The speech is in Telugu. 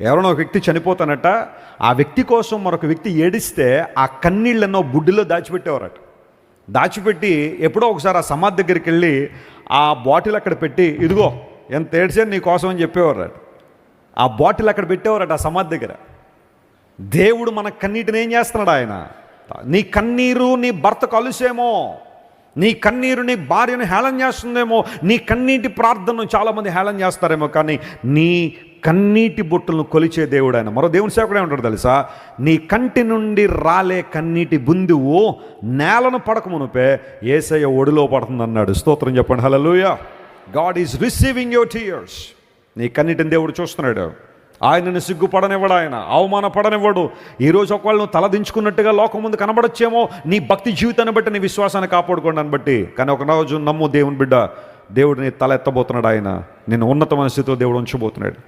ఎవరైనా ఒక వ్యక్తి చనిపోతానట, ఆ వ్యక్తి కోసం మరొక వ్యక్తి ఏడిస్తే ఆ కన్నీళ్ళెన్నో బుడ్డిలో దాచిపెట్టేవారట. దాచిపెట్టి ఎప్పుడో ఒకసారి ఆ సమాధి దగ్గరికి వెళ్ళి ఆ బాటిల్ అక్కడ పెట్టి, ఇదిగో ఎంత ఏడ్చాను నీ కోసం అని చెప్పేవారట. ఆ బాటిల్ అక్కడ పెట్టేవారట ఆ సమాధి దగ్గర. దేవుడు మన కన్నీటిని ఏం చేస్తున్నాడు? ఆయన నీ కన్నీరు నీ భర్త కలుసేమో, నీ కన్నీరు నీ భార్యను హేళన చేస్తుందేమో, నీ కన్నీటి ప్రార్థనను చాలామంది హేళన చేస్తారేమో, కానీ నీ కన్నీటి బొట్టులను కొలిచే దేవుడు ఆయన. మరో దేవుని సేవకుడే ఉంటాడు తెలుసా, నీ కంటి నుండి రాలే కన్నీటి బిందువు నేలను పడకమునుపే యేసయ్య ఒడిలో పడుతుంది అన్నాడు. స్తోత్రం చెప్పండి, hallelujah. God is receiving your tears. నీ కన్నీటిని దేవుడు చూస్తున్నాడు. ఆయనను సిగ్గుపడనివ్వడు, ఆయన అవమానపడనివ్వడు. ఈరోజు ఒకవేళ నువ్వు తలదించుకున్నట్టుగా లోకం ముందు కనబడొచ్చేమో, నీ భక్తి జీవితాన్ని బట్టి, నీ విశ్వాసాన్ని కాపాడుకోవడాన్ని బట్టి. కానీ ఒక రోజు నమ్ము దేవుని బిడ్డ, దేవుడిని తల ఎత్తబోతున్నాడు. ఆయన నిన్ను ఉన్నతమైన స్థితిలో దేవుడు ఉంచబోతున్నాడు.